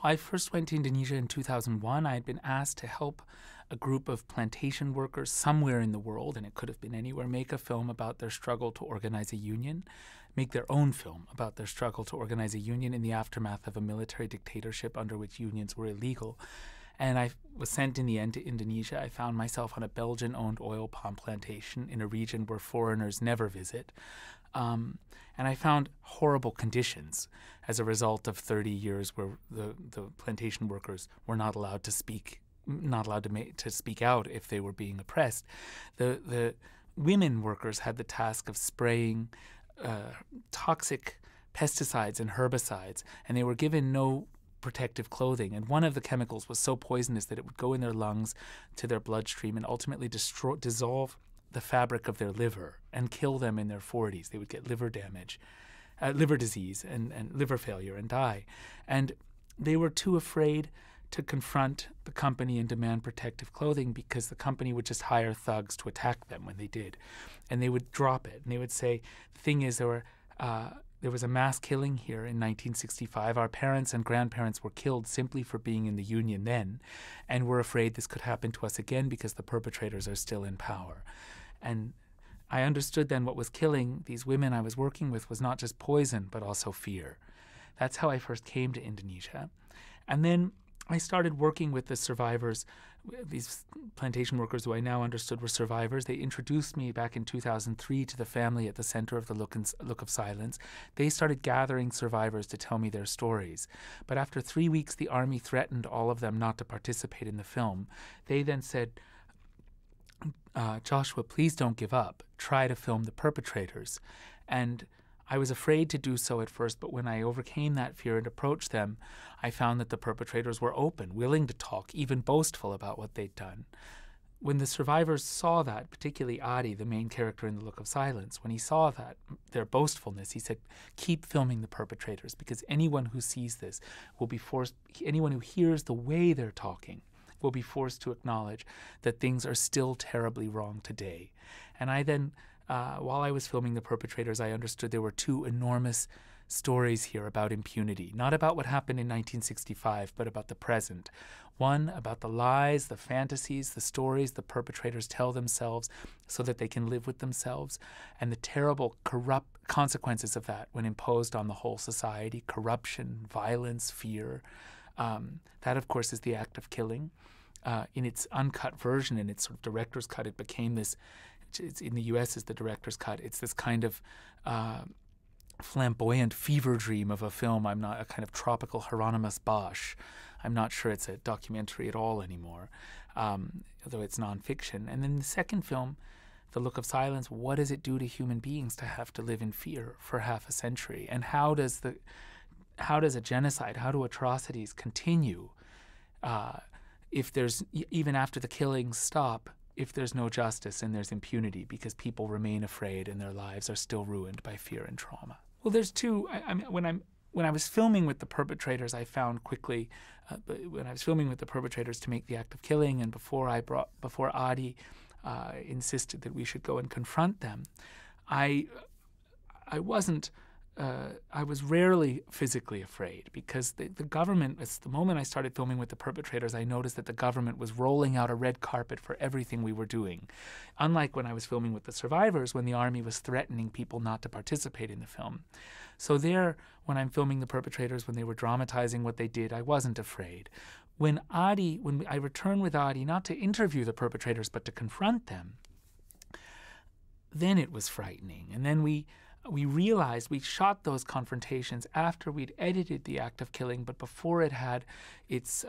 I first went to Indonesia in 2001. I had been asked to help a group of plantation workers somewhere in the world, and it could have been anywhere, make a film about their struggle to organize a union, make their own film about their struggle to organize a union in the aftermath of a military dictatorship under which unions were illegal. And I was sent in the end to Indonesia. I found myself on a Belgian-owned oil palm plantation in a region where foreigners never visit. And I found horrible conditions as a result of 30 years where the plantation workers were not allowed to speak, to speak out if they were being oppressed. The women workers had the task of spraying toxic pesticides and herbicides, and they were given no protective clothing. And one of the chemicals was so poisonous that it would go in their lungs to their bloodstream and ultimately dissolve the fabric of their liver and kill them in their 40s. They would get liver damage, liver disease and liver failure and die. And they were too afraid to confront the company and demand protective clothing because the company would just hire thugs to attack them when they did. And they would drop it. And they would say, the thing is, there was a mass killing here in 1965. Our parents and grandparents were killed simply for being in the Union then, and we're afraid this could happen to us again because the perpetrators are still in power. And I understood then what was killing these women I was working with was not just poison, but also fear. That's how I first came to Indonesia. And then I started working with the survivors, these plantation workers who I now understood were survivors. They introduced me back in 2003 to the family at the center of the Look of Silence. They started gathering survivors to tell me their stories. But after 3 weeks, the army threatened all of them not to participate in the film. They then said, Joshua, please don't give up. Try to film the perpetrators. And I was afraid to do so at first, but when I overcame that fear and approached them, I found that the perpetrators were open, willing to talk, even boastful about what they'd done. When the survivors saw that, particularly Adi, the main character in The Look of Silence, when he saw that, their boastfulness, he said, keep filming the perpetrators, because anyone who sees this will be forced, anyone who hears the way they're talking will be forced to acknowledge that things are still terribly wrong today. And I then, while I was filming the perpetrators, I understood there were two enormous stories here about impunity, not about what happened in 1965, but about the present. One, about the lies, the fantasies, the stories the perpetrators tell themselves so that they can live with themselves, and the terrible, corrupt consequences of that when imposed on the whole society: corruption, violence, fear. That, of course, is the act of killing. In its uncut version, in its sort of director's cut, it became this, it's in the U.S. is the director's cut. It's this kind of flamboyant fever dream of a film. I'm not a kind of tropical Hieronymus Bosch. I'm not sure it's a documentary at all anymore, although it's nonfiction. And then the second film, The Look of Silence, what does it do to human beings to have to live in fear for half a century? And how does a genocide, how do atrocities continue if there's, even after the killings stop, if there's no justice and there's impunity because people remain afraid and their lives are still ruined by fear and trauma? Well, there's two. When I was filming with the perpetrators, I found quickly, when I was filming with the perpetrators to make the act of killing, and before Adi insisted that we should go and confront them, I was rarely physically afraid because the government, the moment I started filming with the perpetrators, I noticed that the government was rolling out a red carpet for everything we were doing. Unlike when I was filming with the survivors, when the army was threatening people not to participate in the film. So there, when I'm filming the perpetrators, when they were dramatizing what they did, I wasn't afraid. When I returned with Adi, not to interview the perpetrators, but to confront them, then it was frightening. And then we realized we shot those confrontations after we'd edited the act of killing, but before it had its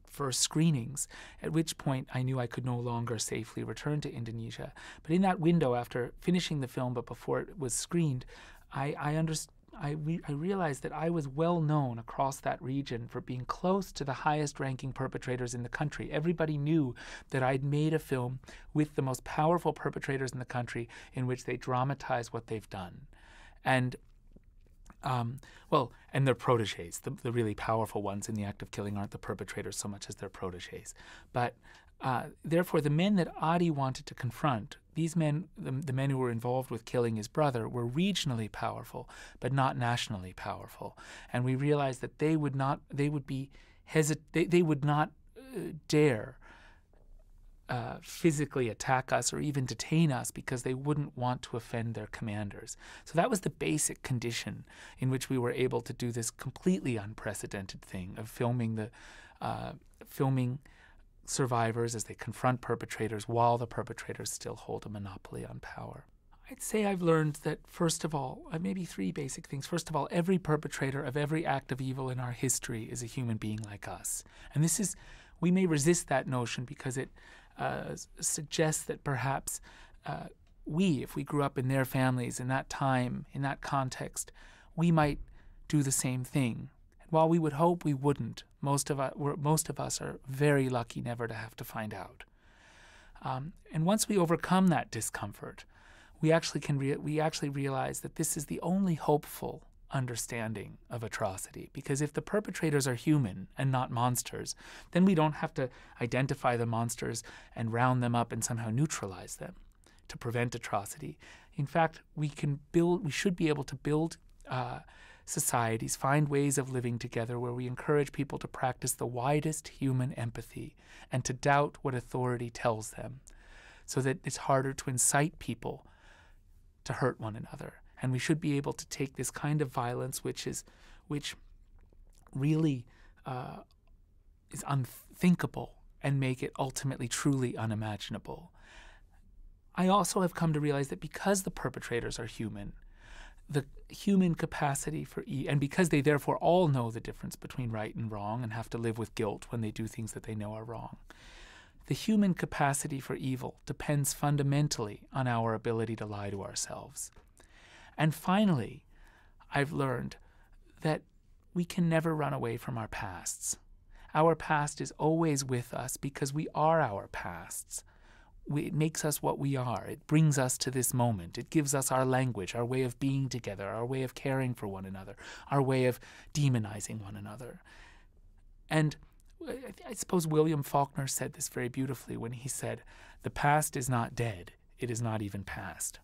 first screenings, at which point I knew I could no longer safely return to Indonesia. But in that window, after finishing the film, but before it was screened, I realized that I was well known across that region for being close to the highest-ranking perpetrators in the country. Everybody knew that I'd made a film with the most powerful perpetrators in the country in which they dramatize what they've done. And and their protégés, the really powerful ones in the act of killing aren't the perpetrators so much as their protégés. But Therefore, the men that Adi wanted to confront, these men, the men who were involved with killing his brother, were regionally powerful, but not nationally powerful. And we realized that they would not dare physically attack us or even detain us because they wouldn't want to offend their commanders. So that was the basic condition in which we were able to do this completely unprecedented thing of filming survivors as they confront perpetrators while the perpetrators still hold a monopoly on power. I'd say I've learned that, first of all, maybe three basic things. First of all, every perpetrator of every act of evil in our history is a human being like us. And we may resist that notion because it suggests that perhaps if we grew up in their families in that time, in that context, we might do the same thing. While we would hope we wouldn't, most of us are very lucky never to have to find out. And once we overcome that discomfort, we actually realize that this is the only hopeful understanding of atrocity. Because if the perpetrators are human and not monsters, then we don't have to identify the monsters and round them up and somehow neutralize them to prevent atrocity. In fact, we should be able to build societies, find ways of living together where we encourage people to practice the widest human empathy and to doubt what authority tells them, so that it's harder to incite people to hurt one another. And we should be able to take this kind of violence, which really is unthinkable, and make it ultimately truly unimaginable. I also have come to realize that because the perpetrators are human, the human capacity for and because they therefore all know the difference between right and wrong and have to live with guilt when they do things that they know are wrong, the human capacity for evil depends fundamentally on our ability to lie to ourselves. And finally, I've learned that we can never run away from our pasts. Our past is always with us because we are our pasts. It makes us what we are. It brings us to this moment. It gives us our language, our way of being together, our way of caring for one another, our way of demonizing one another. And I suppose William Faulkner said this very beautifully when he said, "The past is not dead. It is not even past."